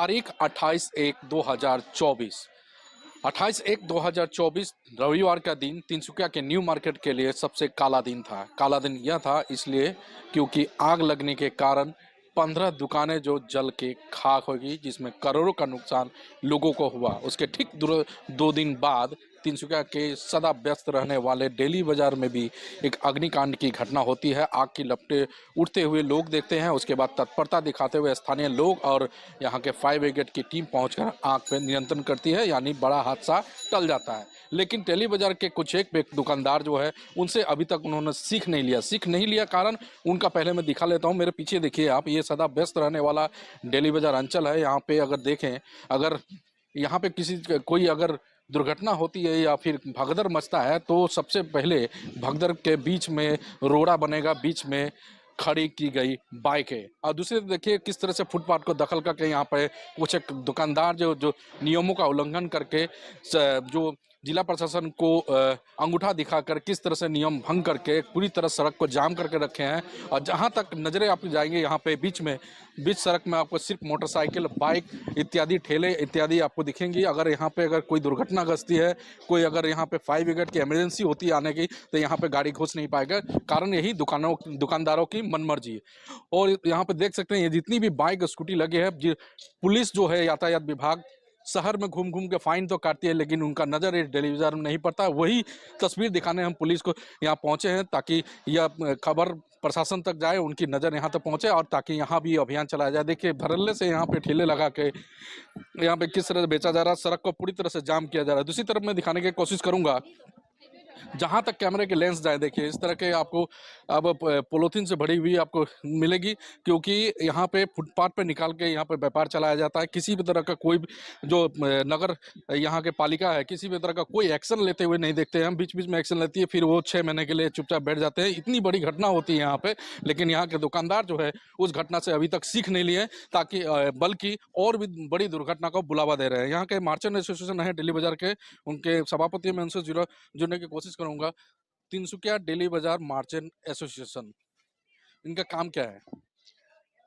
तारीख 28/1/2024। 28/1/2024 रविवार का दिन तिनसुकिया के न्यू मार्केट के लिए सबसे काला दिन था। काला दिन यह था इसलिए क्योंकि आग लगने के कारण 15 दुकानें जो जल के खाक हो गई, जिसमें करोड़ों का नुकसान लोगों को हुआ। उसके ठीक 2 दिन बाद तिनसुकिया के सदा व्यस्त रहने वाले डेली बाजार में भी एक अग्निकांड की घटना होती है। आग की लपटें उठते हुए लोग देखते हैं। उसके बाद तत्परता दिखाते हुए स्थानीय लोग और यहाँ के फायर ब्रिगेड की टीम पहुंचकर आग पर नियंत्रण करती है, यानी बड़ा हादसा टल जाता है। लेकिन टेली बाजार के कुछ एक दुकानदार जो है, उनसे अभी तक उन्होंने सीख नहीं लिया। कारण उनका पहले मैं दिखा लेता हूँ। मेरे पीछे देखिए आप, ये सदा व्यस्त रहने वाला डेली बाजार अंचल है। यहाँ पे अगर देखें, अगर यहाँ पे कोई अगर दुर्घटना होती है या फिर भगदड़ मचता है, तो सबसे पहले भगदड़ के बीच में रोड़ा बनेगा, बीच में खड़ी की गई बाइक है। और दूसरी तरफ देखिए किस तरह से फुटपाथ को दखल करके यहाँ पे कुछ एक दुकानदार जो नियमों का उल्लंघन करके जो जिला प्रशासन को अंगूठा दिखाकर किस तरह से नियम भंग करके पूरी तरह सड़क को जाम करके रखे हैं। और जहां तक नजरें आप जाएंगे, यहाँ पे बीच सड़क में आपको सिर्फ मोटरसाइकिल, बाइक इत्यादि, ठेले इत्यादि आपको दिखेंगी। अगर यहाँ पे अगर कोई दुर्घटना ग्रस्ती है, कोई अगर यहाँ पे फायर ब्रिगेड की इमरजेंसी होती है आने की, तो यहाँ पे गाड़ी घुस नहीं पाएगा। कारण यही दुकानदारों की मनमर्जी है। और यहाँ पे देख सकते हैं, ये जितनी भी बाइक स्कूटी लगे हैं, पुलिस जो है, यातायात विभाग शहर में घूम घूम के फाइन तो काटती है, लेकिन उनका नजर इस डेली बाजार में नहीं पड़ता। वही तस्वीर दिखाने हम पुलिस को यहाँ पहुंचे हैं, ताकि यह खबर प्रशासन तक जाए, उनकी नजर यहाँ तक पहुंचे, और ताकि यहाँ भी अभियान चलाया जाए। देखिए धड़ल्ले से यहाँ पे ठेले लगा के यहाँ पे किस तरह से बेचा जा रहा है, सड़क को पूरी तरह से जाम किया जा रहा है। दूसरी तरफ मैं दिखाने की कोशिश करूंगा, जहां तक कैमरे के लेंस जाए, देखिए इस तरह के आपको अब पॉलीथीन से भरी हुई आपको मिलेगी, क्योंकि यहाँ पे फुटपाथ पे निकाल के यहाँ पे व्यापार चलाया जाता है। किसी भी तरह का कोई जो नगर यहाँ के पालिका है, किसी भी तरह का कोई एक्शन लेते हुए नहीं देखते हैं हम। बीच बीच में एक्शन लेती है, फिर वो 6 महीने के लिए चुपचाप बैठ जाते हैं। इतनी बड़ी घटना होती है यहाँ पे, लेकिन यहाँ के दुकानदार जो है उस घटना से अभी तक सीख नहीं लिए, ताकि बल्कि और भी बड़ी दुर्घटना को बुलावा दे रहे हैं। यहाँ के मार्चेंट एसोसिएशन है दिल्ली बाजार के, उनके सभापति में उनसे जुड़ने की कोशिश करूंगा। तिनसुकिया डेली बाजार मर्चेंट एसोसिएशन, इनका काम क्या है?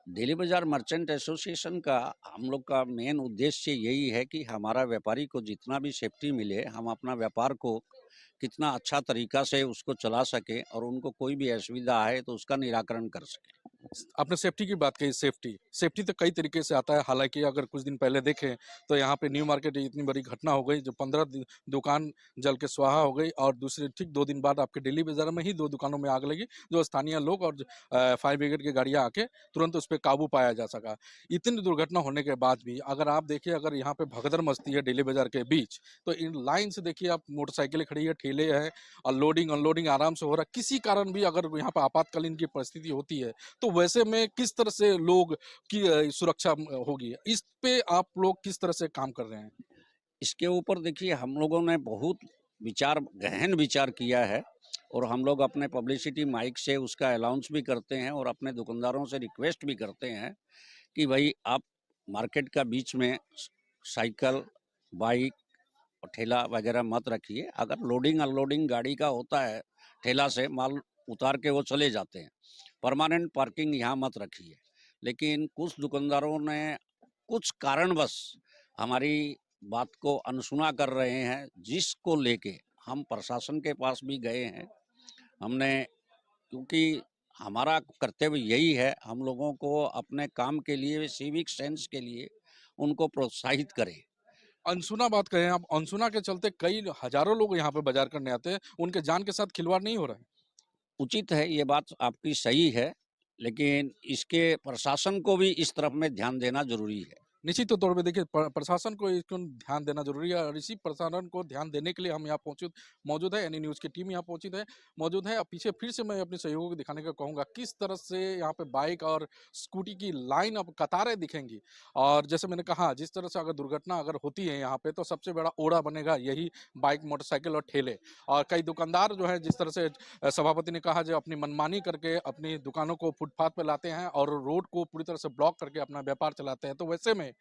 डेली बाजार मर्चेंट एसोसिएशन का हम लोग का मेन उद्देश्य यही है कि हमारा व्यापारी को जितना भी सेफ्टी मिले, हम अपना व्यापार को कितना अच्छा तरीका से उसको चला सके और उनको कोई भी असुविधा है तो उसका निराकरण कर सके। आपने सेफ्टी की बात कही। सेफ्टी तो कई तरीके से आता है। हालांकि अगर कुछ दिन पहले देखें तो यहाँ पे न्यू मार्केट इतनी बड़ी घटना हो गई, जो 15 दुकान जल के स्वाहा हो गई, और दूसरे ठीक 2 दिन बाद आपके दिल्ली बाजार में ही 2 दुकानों में आग लगी, जो स्थानीय लोग और फायर ब्रिगेड की गाड़ियां आके तुरंत उस पर काबू पाया जा सका। इतनी दुर्घटना होने के बाद भी अगर आप देखिए, अगर यहाँ पे भगदड़ मचती है दिल्ली बाजार के बीच, तो इन लाइन से देखिए आप, मोटरसाइकिलें खड़ी है, ठेले हैं, और लोडिंग अनलोडिंग आराम से हो रहा है। किसी कारण भी अगर यहाँ पे आपातकालीन की परिस्थिति होती है, तो वैसे में किस तरह से लोग की सुरक्षा होगी, इस पे आप लोग किस तरह से काम कर रहे हैं? इसके ऊपर देखिए हम लोगों ने बहुत गहन विचार किया है और हम लोग अपने पब्लिसिटी माइक से उसका अनाउंस भी करते हैं और अपने दुकानदारों से रिक्वेस्ट भी करते हैं कि भाई आप मार्केट का बीच में साइकिल, बाइक और ठेला वगैरह मत रखिए। अगर लोडिंग अनलोडिंग गाड़ी का होता है, ठेला से माल उतार के वो चले जाते हैं, परमानेंट पार्किंग यहाँ मत रखिए। लेकिन कुछ दुकानदारों ने कुछ कारणवश हमारी बात को अनसुना कर रहे हैं, जिसको लेके हम प्रशासन के पास भी गए हैं। हमने, क्योंकि हमारा कर्तव्य यही है, हम लोगों को अपने काम के लिए, सिविक सेंस के लिए उनको प्रोत्साहित करें। अनसुना बात कहें आप, अनसुना के चलते कई हजारों लोग यहाँ पे बाजार करने आते हैं, उनके जान के साथ खिलवाड़ नहीं हो रहा है? उचित है, ये बात आपकी सही है, लेकिन इसके प्रशासन को भी इस तरफ में ध्यान देना जरूरी है। निश्चित तौर पे देखिए प्रशासन को इसको ध्यान देना जरूरी है, और इसी प्रशासन को ध्यान देने के लिए हम यहाँ मौजूद है, यानी न्यूज़ की टीम यहाँ मौजूद है। अब पीछे फिर से मैं अपने सहयोगों को दिखाने का कहूँगा, किस तरह से यहाँ पे बाइक और स्कूटी की लाइन, अब कतारें दिखेंगी। और जैसे मैंने कहा, जिस तरह से अगर दुर्घटना अगर होती है यहाँ पे, तो सबसे बड़ा ओड़ा बनेगा यही बाइक, मोटरसाइकिल और ठेले। और कई दुकानदार जो है, जिस तरह से सभापति ने कहा, जो अपनी मनमानी करके अपनी दुकानों को फुटपाथ पर लाते हैं और रोड को पूरी तरह से ब्लॉक करके अपना व्यापार चलाते हैं। तो वैसे में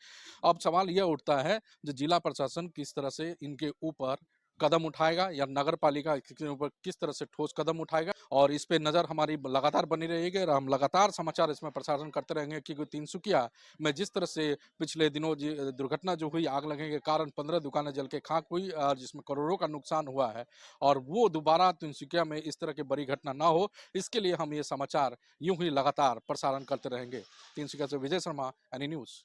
अब सवाल यह उठता है, जो जिला प्रशासन किस तरह से इनके ऊपर कदम उठाएगा या नगर पालिका इसके ऊपर किस तरह से ठोस कदम उठाएगा, और इस पे नज़र हमारी लगातार बनी रहेगी और हम लगातार समाचार इसमें प्रसारण करते रहेंगे। क्योंकि तिनसुकिया में जिस तरह से पिछले दिनों दुर्घटना जो हुई आग लगने के कारण 15 दुकानें जल के खाक हुई और जिसमें करोड़ों का नुकसान हुआ है, और वो दोबारा तिनसुकिया में इस तरह की बड़ी घटना ना हो, इसके लिए हम ये समाचार यूं ही लगातार प्रसारण करते रहेंगे। तिनसुकिया से विजय शर्मा, एनी न्यूज़।